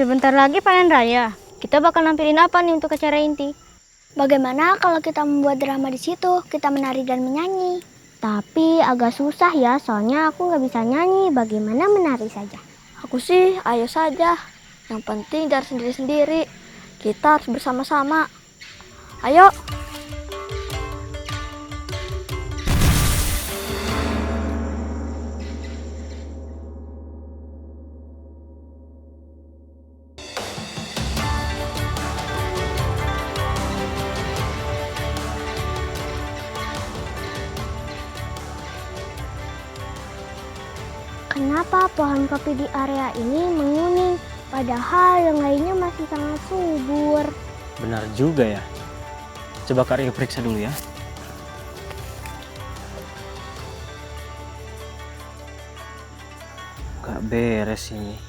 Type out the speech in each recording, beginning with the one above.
Sebentar lagi panen raya. Kita bakal nampilin apa nih untuk acara inti? Bagaimana kalau kita membuat drama di situ? Kita menari dan menyanyi. Tapi agak susah ya, soalnya aku nggak bisa nyanyi. Bagaimana menari saja? Aku sih ayo saja. Yang penting jangan sendiri-sendiri. Kita harus bersama-sama. Ayo. Kenapa pohon kopi di area ini menguning? Padahal yang lainnya masih sangat subur. Benar juga ya. Coba Kak Rio periksa dulu ya. Gak beres ini.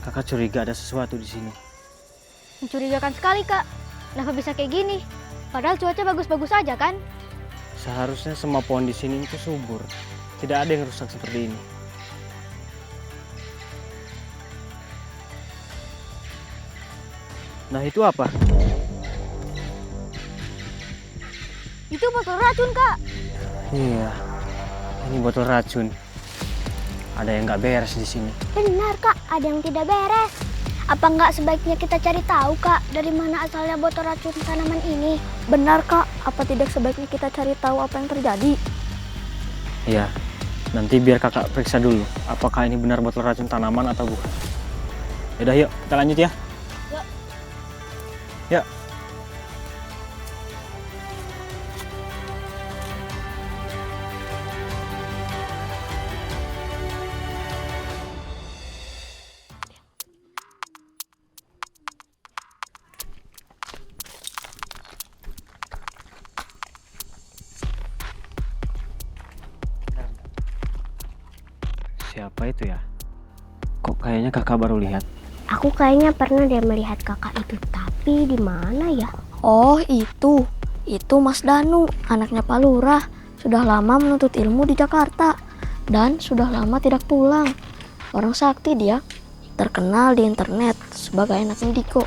Kakak curiga ada sesuatu di sini. Mencurigakan sekali, Kak. Kenapa bisa kayak gini? Padahal cuaca bagus-bagus aja kan? Seharusnya semua pohon di sini itu subur. Tidak ada yang rusak seperti ini. Nah, itu apa? Itu botol racun, Kak. Iya, ini botol racun. Ada yang nggak beres di sini. Benar Kak, ada yang tidak beres. Apa nggak sebaiknya kita cari tahu Kak, dari mana asalnya botol racun tanaman ini? Benar Kak, apa tidak sebaiknya kita cari tahu apa yang terjadi? Iya, nanti biar kakak periksa dulu. Apakah ini benar botol racun tanaman atau bukan. Yaudah yuk, kita lanjut ya. Ya. Siapa itu ya? Kok kayaknya kakak baru lihat? Aku kayaknya pernah deh melihat kakak itu, tapi di mana ya? Oh itu Mas Danu, anaknya Pak Lurah. Sudah lama menuntut ilmu di Jakarta dan sudah lama tidak pulang. Orang sakti dia, terkenal di internet sebagai anak Indiko.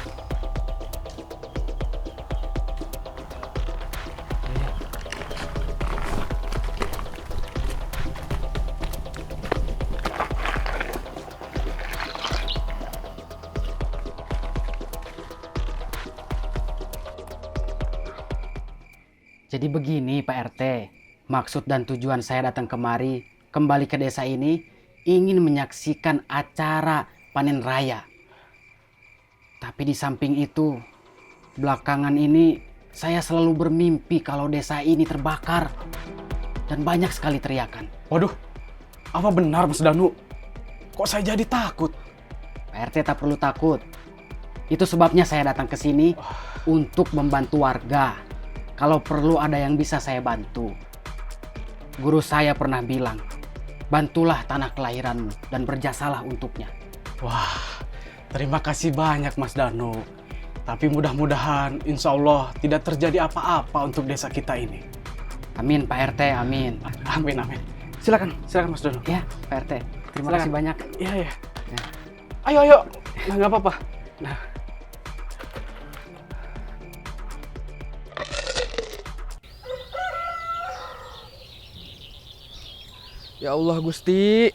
Jadi begini Pak RT, maksud dan tujuan saya datang kemari, kembali ke desa ini, ingin menyaksikan acara panen raya. Tapi di samping itu, belakangan ini saya selalu bermimpi kalau desa ini terbakar. Dan banyak sekali teriakan. Waduh, apa benar Mas Danu? Kok saya jadi takut? Pak RT tak perlu takut. Itu sebabnya saya datang ke sini untuk membantu warga. Kalau perlu ada yang bisa saya bantu. Guru saya pernah bilang, bantulah tanah kelahiranmu dan berjasalah untuknya. Wah, terima kasih banyak Mas Danu. Tapi mudah-mudahan insya Allah tidak terjadi apa-apa untuk desa kita ini. Amin Pak RT, amin. Amin, amin. Silakan Mas Danu. Ya Pak RT, terima Silakan. kasih banyak. Iya, iya. Ya. Ayo. Nah, nggak apa-apa. Nah. Ya Allah Gusti,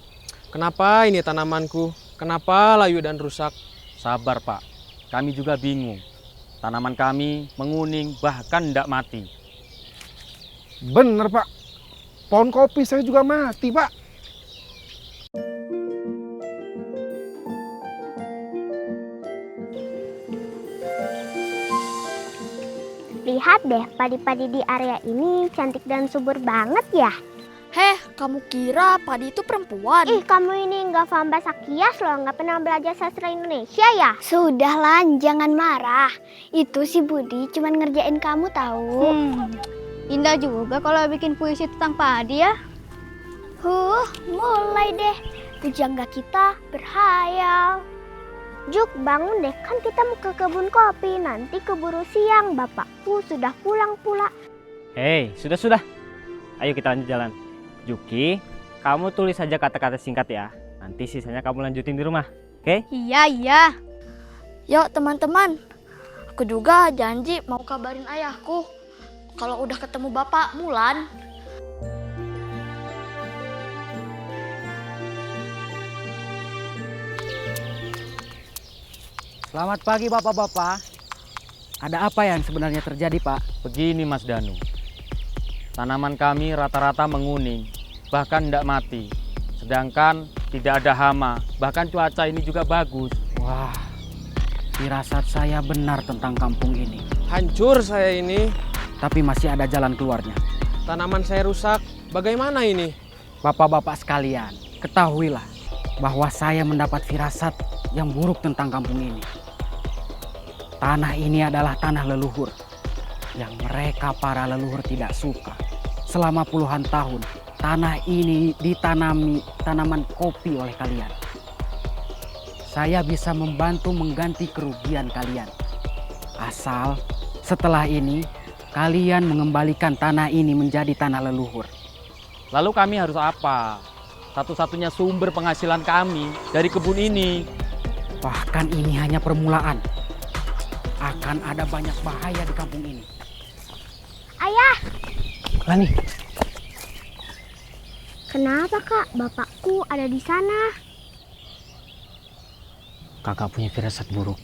kenapa ini tanamanku? Kenapa layu dan rusak? Sabar Pak, kami juga bingung. Tanaman kami menguning bahkan tidak mati. Bener Pak, pohon kopi saya juga mati Pak. Lihat deh, padi-padi di area ini cantik dan subur banget ya. Heh, kamu kira padi itu perempuan? Ih, kamu ini nggak paham bahasa kias loh, nggak pernah belajar sastra Indonesia ya? Sudah Lan, jangan marah. Itu si Budi cuman ngerjain kamu tahu. Indah juga kalau bikin puisi tentang padi ya. Mulai deh. Pujangga kita berhayal. Juk, bangun deh, kan kita mau ke kebun kopi. Nanti keburu siang, bapakku sudah pulang pula. Hei, sudah. Ayo kita lanjut jalan. Juki, kamu tulis saja kata-kata singkat ya. Nanti sisanya kamu lanjutin di rumah. Oke? Iya, iya. Yuk teman-teman, aku juga janji mau kabarin ayahku kalau udah ketemu Bapak Mulan. Selamat pagi bapak-bapak. Ada apa yang sebenarnya terjadi Pak? Begini Mas Danu. Tanaman kami rata-rata menguning, bahkan tidak mati. Sedangkan tidak ada hama, bahkan cuaca ini juga bagus. Wah, firasat saya benar tentang kampung ini. Hancur saya ini. Tapi masih ada jalan keluarnya. Tanaman saya rusak. Bagaimana ini? Bapak-bapak sekalian, ketahuilah bahwa saya mendapat firasat yang buruk tentang kampung ini. Tanah ini adalah tanah leluhur yang mereka para leluhur tidak suka. Selama puluhan tahun, tanah ini ditanami tanaman kopi oleh kalian. Saya bisa membantu mengganti kerugian kalian. Asal setelah ini kalian mengembalikan tanah ini menjadi tanah leluhur. Lalu kami harus apa? Satu-satunya sumber penghasilan kami dari kebun ini. Bahkan ini hanya permulaan. Akan ada banyak bahaya di kampung ini. Ayah, Lani, kenapa Kak? Bapakku ada di sana. Kakak punya firasat buruk.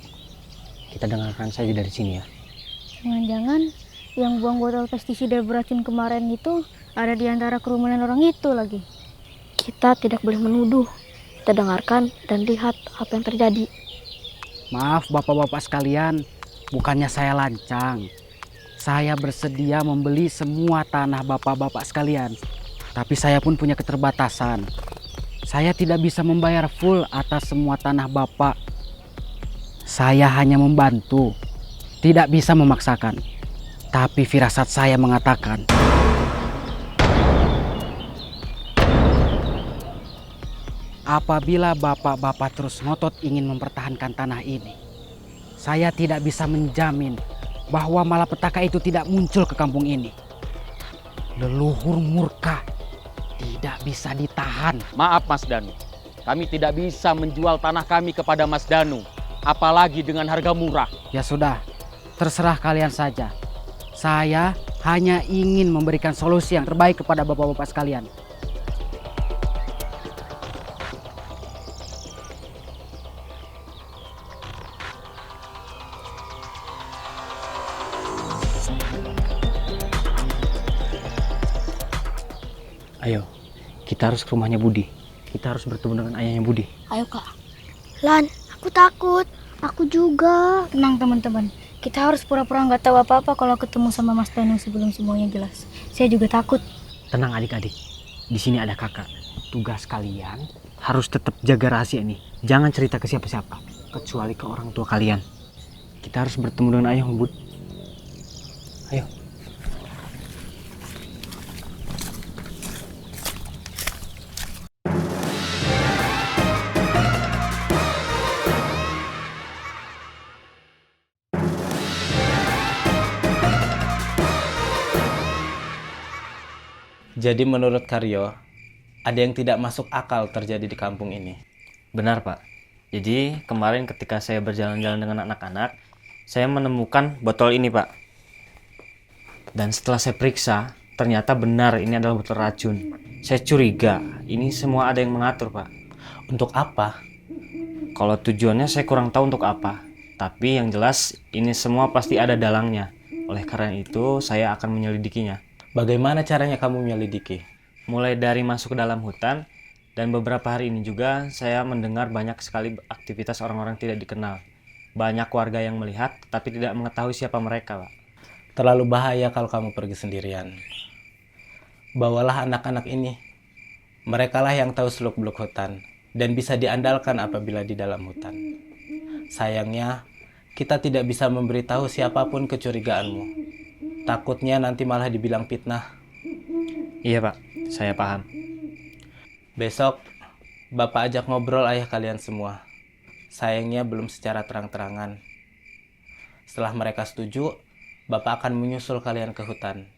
Kita dengarkan saja dari sini ya. Jangan-jangan yang buang botol pestisida beracun kemarin itu ada di antara kerumunan orang itu lagi. Kita tidak boleh menuduh. Kita dengarkan dan lihat apa yang terjadi. maaf bapak-bapak sekalian, bukannya saya lancang. Saya bersedia membeli semua tanah bapak-bapak sekalian. Tapi saya pun punya keterbatasan. Saya tidak bisa membayar full atas semua tanah bapak. Saya hanya membantu, tidak bisa memaksakan. Tapi firasat saya mengatakan apabila bapak-bapak terus ngotot ingin mempertahankan tanah ini, saya tidak bisa menjamin bahwa malapetaka itu tidak muncul ke kampung ini. Leluhur murka, tidak bisa ditahan. Maaf Mas Danu, kami tidak bisa menjual tanah kami kepada Mas Danu, apalagi dengan harga murah. Ya sudah, terserah kalian saja. Saya hanya ingin memberikan solusi yang terbaik kepada bapak-bapak sekalian. Ayo, kita harus ke rumahnya Budi. Kita harus bertemu dengan ayahnya Budi. Ayo Kak. Lan, aku takut. Aku juga. Tenang teman-teman, kita harus pura-pura nggak tahu apa-apa kalau ketemu sama Mas Danu sebelum semuanya jelas. Saya juga takut. Tenang adik-adik, di sini ada kakak. Tugas kalian harus tetap jaga rahasia ini. Jangan cerita ke siapa-siapa, kecuali ke orang tua kalian. Kita harus bertemu dengan ayah Bud. Ayo. Jadi menurut Karyo, ada yang tidak masuk akal terjadi di kampung ini. Benar Pak. Jadi kemarin ketika saya berjalan-jalan dengan anak-anak, saya menemukan botol ini Pak. Dan setelah saya periksa, ternyata benar ini adalah botol racun. Saya curiga ini semua ada yang mengatur Pak. Untuk apa? Kalau tujuannya saya kurang tahu untuk apa. Tapi yang jelas ini semua pasti ada dalangnya. Oleh karena itu saya akan menyelidikinya. Bagaimana caranya kamu menyelidiki? Mulai dari masuk ke dalam hutan, dan beberapa hari ini juga saya mendengar banyak sekali aktivitas orang-orang tidak dikenal. Banyak warga yang melihat tapi tidak mengetahui siapa mereka, Pak. Terlalu bahaya kalau kamu pergi sendirian. Bawalah anak-anak ini. Merekalah yang tahu seluk-beluk hutan dan bisa diandalkan apabila di dalam hutan. Sayangnya, kita tidak bisa memberitahu siapapun kecurigaanmu. Takutnya nanti malah dibilang fitnah. Iya Pak, saya paham. Besok, Bapak ajak ngobrol ayah kalian semua. Sayangnya belum secara terang-terangan. Setelah mereka setuju, Bapak akan menyusul kalian ke hutan.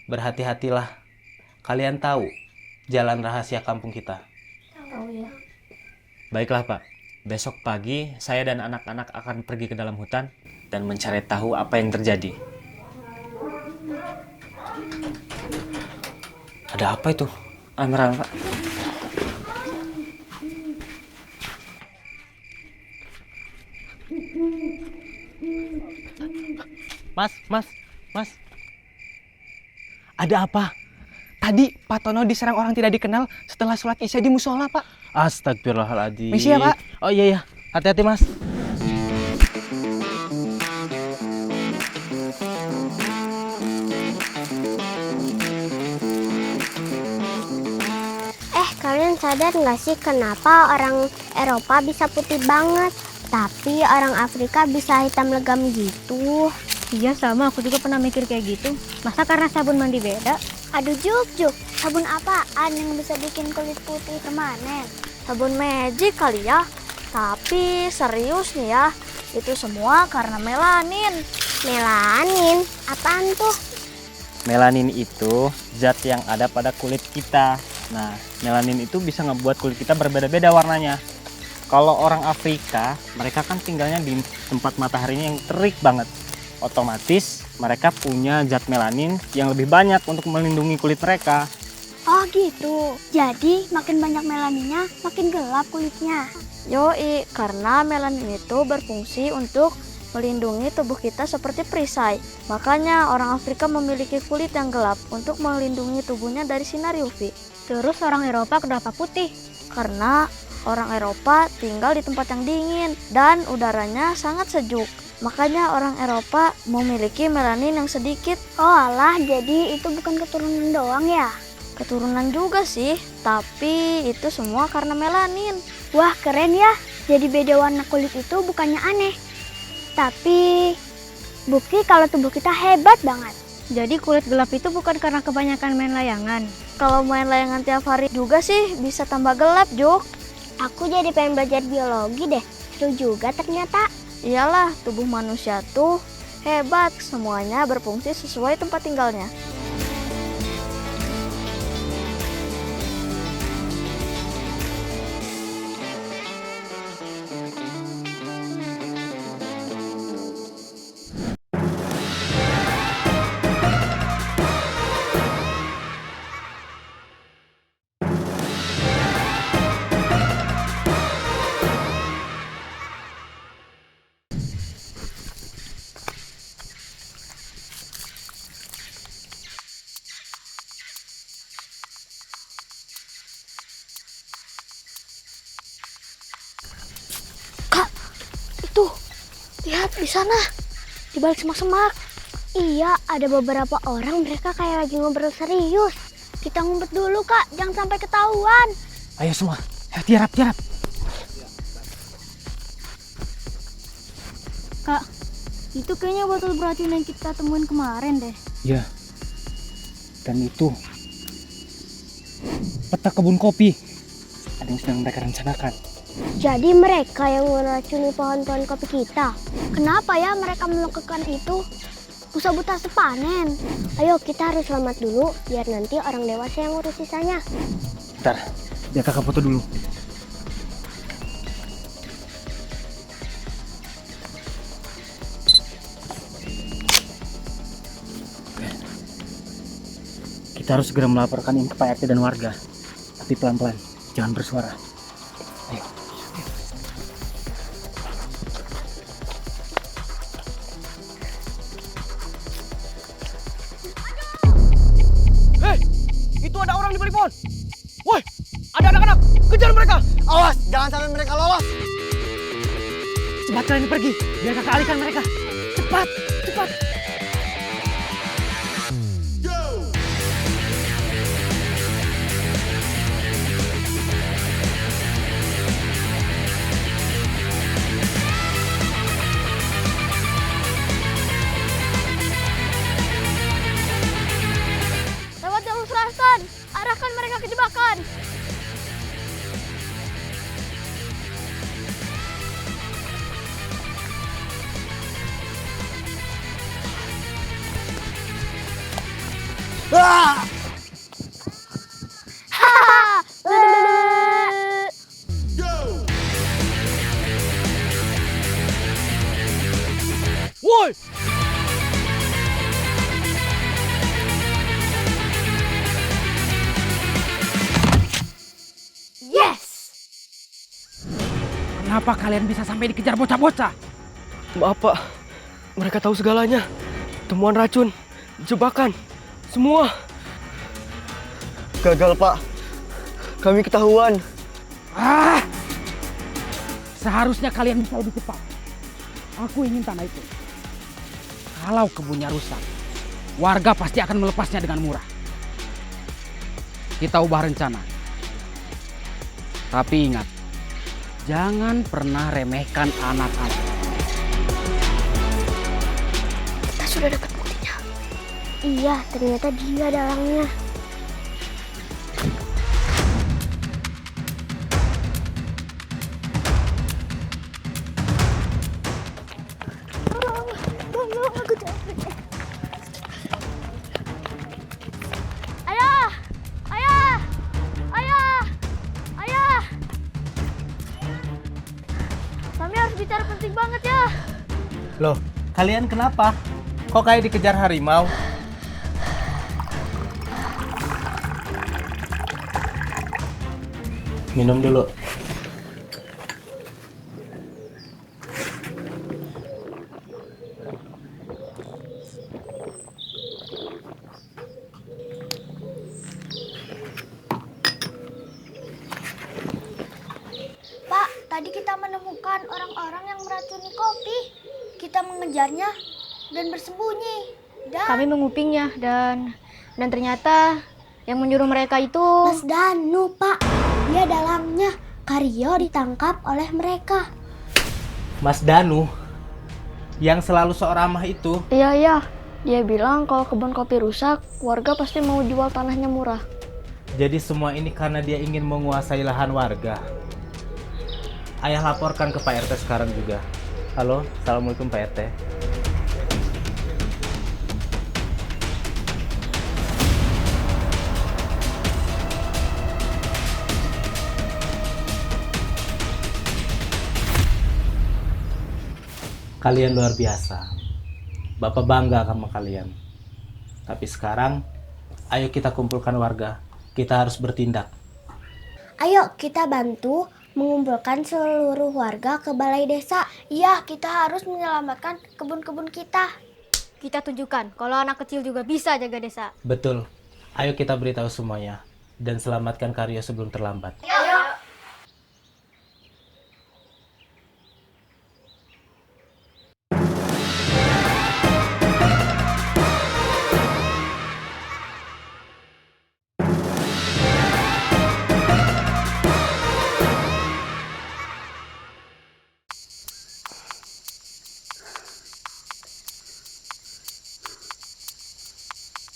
Berhati-hatilah. Kalian tahu jalan rahasia kampung kita. Oh ya. Baiklah Pak, Besok pagi saya dan anak-anak akan pergi ke dalam hutan dan mencari tahu apa yang terjadi. Ada apa itu? Amran, Pak. Mas. Ada apa? Tadi Pak Tono diserang orang tidak dikenal setelah sholat isya di musola, Pak. Astagfirullahaladzim. Misi ya, Pak? Oh iya. Hati-hati, Mas. Kalian sadar nggak sih kenapa orang Eropa bisa putih banget, tapi orang Afrika bisa hitam legam gitu? Iya sama, aku juga pernah mikir kayak gitu. Masa karena sabun mandi beda? Aduh Juk, sabun apaan yang bisa bikin kulit putih permanen? Sabun magic kali ya. Tapi serius nih ya, itu semua karena melanin. Melanin? Apaan tuh? Melanin itu zat yang ada pada kulit kita. Nah, melanin itu bisa ngebuat kulit kita berbeda-beda warnanya. Kalau orang Afrika, mereka kan tinggalnya di tempat mataharinya yang terik banget. Otomatis mereka punya zat melanin yang lebih banyak untuk melindungi kulit mereka. Oh gitu, jadi makin banyak melaninnya, makin gelap kulitnya. Yoi, karena melanin itu berfungsi untuk melindungi tubuh kita seperti perisai. Makanya orang Afrika memiliki kulit yang gelap untuk melindungi tubuhnya dari sinar UV. Terus orang Eropa kenapa putih? Karena orang Eropa tinggal di tempat yang dingin dan udaranya sangat sejuk. Makanya orang Eropa memiliki melanin yang sedikit. Oh alah, jadi itu bukan keturunan doang ya? Keturunan juga sih, tapi itu semua karena melanin. Wah keren ya, jadi beda warna kulit itu bukannya aneh, tapi bukti kalau tubuh kita hebat banget. Jadi kulit gelap itu bukan karena kebanyakan main layangan. Kalau main layangan tiap hari juga sih bisa tambah gelap, Juk. Aku jadi pengen belajar biologi deh, seru juga ternyata. Iyalah, tubuh manusia tuh hebat, semuanya berfungsi sesuai tempat tinggalnya. Tuh, lihat di sana, di balik semak-semak. Iya, ada beberapa orang mereka kayak lagi ngobrol serius. Kita ngumpet dulu Kak, jangan sampai ketahuan. Ayo semua, tiarap. Kak, itu kayaknya botol beracun yang kita temuin kemarin deh. Ya, dan itu peta kebun kopi. Ada yang sedang mereka rencanakan. Jadi mereka yang meracuni pohon-pohon kopi kita. Kenapa ya mereka melakukan itu? Buta sepanen. Ayo kita harus selamat dulu, biar nanti orang dewasa yang ngurus sisanya. Bentar, biar kakak foto dulu. Kita harus segera melaporkan ini ke Pak RT dan warga. Tapi pelan-pelan, jangan bersuara. Ayo. Itu ada orang di balik pohon. Woi, ada anak-anak, kejar mereka. Awas, jangan sampai mereka lolos. Cepat kalian pergi, biar kakak alihkan mereka. Cepat. Lewat jalur selatan, arahkan mereka ke jebakan. Woi! Yes! Kenapa kalian bisa sampai dikejar bocah-bocah? Maaf Pak, mereka tahu segalanya. Temuan racun, jebakan, semua. Gagal Pak, kami ketahuan. Seharusnya kalian bisa lebih cepat. Aku ingin tanah itu. Kalau kebunnya rusak, warga pasti akan melepasnya dengan murah. Kita ubah rencana. Tapi ingat, jangan pernah remehkan anak-anak. Kita sudah dapat buktinya. Iya, ternyata dia dalangnya. Tolong, aku capek. Ayah! Ayah! Ayah! Ayah! Kami harus bicara penting banget ya. Loh, kalian kenapa? Kok kayak dikejar harimau? Minum dulu. Pak, tadi kita menemukan orang-orang yang meracuni kopi. Kita mengejarnya dan bersembunyi. Dan Kami mengupingnya dan ternyata yang menyuruh mereka itu Mas Danu, Pak. Dia dalangnya. Karyo ditangkap oleh mereka. Mas Danu, yang selalu sok ramah itu. Iya. Dia bilang kalau kebun kopi rusak, warga pasti mau jual tanahnya murah. Jadi semua ini karena dia ingin menguasai lahan warga. Ayah laporkan ke Pak RT sekarang juga. Halo, Assalamualaikum Pak RT. Kalian luar biasa. Bapak bangga sama kalian. Tapi sekarang, ayo kita kumpulkan warga. Kita harus bertindak. Ayo kita bantu mengumpulkan seluruh warga ke balai desa. Iya, kita harus menyelamatkan kebun-kebun kita. kita tunjukkan kalau anak kecil juga bisa jaga desa. Betul. Ayo kita beritahu semuanya. Dan selamatkan Karyo sebelum terlambat. Ayo.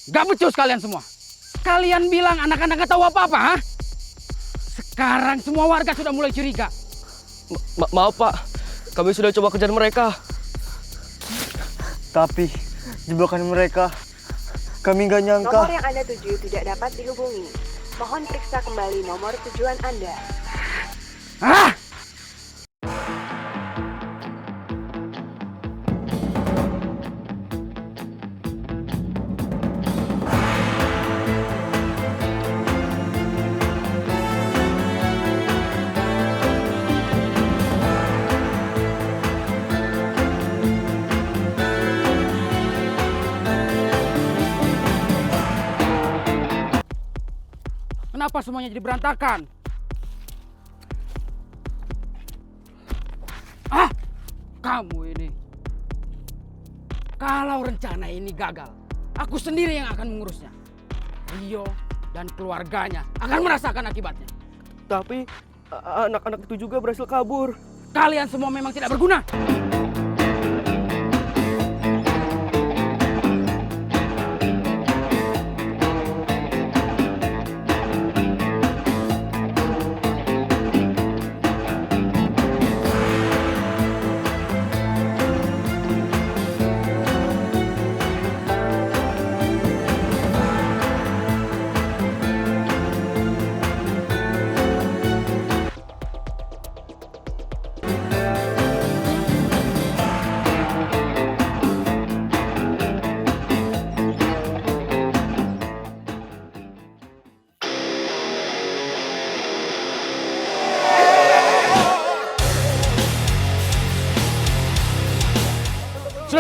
Gak becus kalian semua. Kalian bilang anak-anak gak tahu apa-apa, ha? Sekarang semua warga sudah mulai curiga. Maaf Pak, kami sudah coba kejar mereka. Tapi jebakan mereka, kami nggak nyangka. Nomor yang Anda tuju tidak dapat dihubungi. Mohon periksa kembali nomor tujuan Anda. Ah! Kenapa semuanya jadi berantakan? Ah, kamu ini. Kalau rencana ini gagal, aku sendiri yang akan mengurusnya. Rio dan keluarganya akan merasakan akibatnya. Tapi anak-anak itu juga berhasil kabur. Kalian semua memang tidak berguna.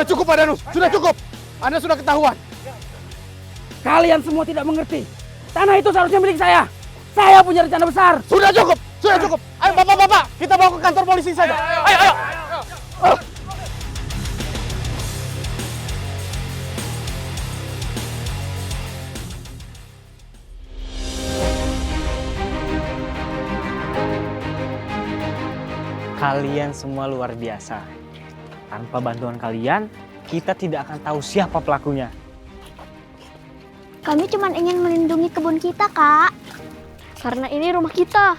cukup Pak Danus, sudah cukup. Anda sudah ketahuan. Kalian semua tidak mengerti. Tanah itu seharusnya milik saya. Saya punya rencana besar. Sudah cukup, sudah cukup. Ayo bapak-bapak, kita bawa ke kantor polisi saja. Ayo. Kalian semua luar biasa. Tanpa bantuan kalian, kita tidak akan tahu siapa pelakunya. Kami cuma ingin melindungi kebun kita, Kak. Karena ini rumah kita.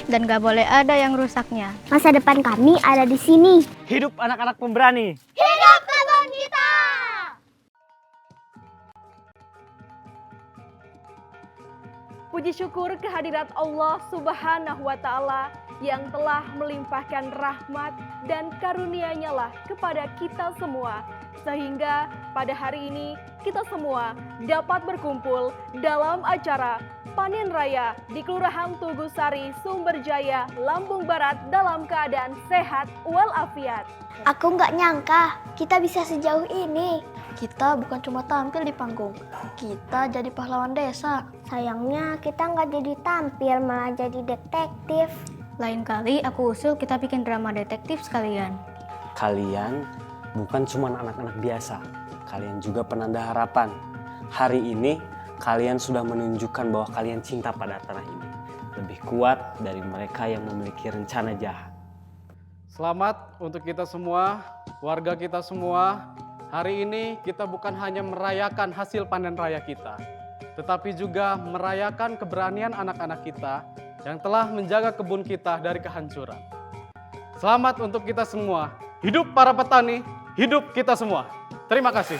Dan gak boleh ada yang rusaknya. Masa depan kami ada di sini. Hidup anak-anak pemberani. Hidup kebun kita! Puji syukur kehadirat Allah Subhanahu wa Ta'ala yang telah melimpahkan rahmat dan karunia-Nya lah kepada kita semua, sehingga pada hari ini kita semua dapat berkumpul dalam acara Panen Raya di Kelurahan Tugusari, Sumberjaya, Lampung Barat dalam keadaan sehat walafiat. Aku nggak nyangka kita bisa sejauh ini. Kita bukan cuma tampil di panggung, kita jadi pahlawan desa. Sayangnya kita nggak jadi tampil, malah jadi detektif. Lain kali aku usul kita bikin drama detektif sekalian. Kalian bukan cuma anak-anak biasa, kalian juga penanda harapan. Hari ini kalian sudah menunjukkan bahwa kalian cinta pada tanah ini. Lebih kuat dari mereka yang memiliki rencana jahat. Selamat untuk kita semua, warga kita semua. Hari ini kita bukan hanya merayakan hasil panen raya kita, tetapi juga merayakan keberanian anak-anak kita yang telah menjaga kebun kita dari kehancuran. Selamat untuk kita semua. Hidup para petani, hidup kita semua. Terima kasih.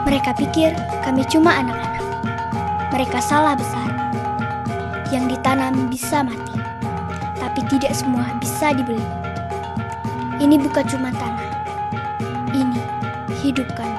Mereka pikir kami cuma anak-anak. Mereka salah besar. Yang ditanam bisa mati, tapi tidak semua bisa dibeli. Ini bukan cuma tanah. Ini hidup kami.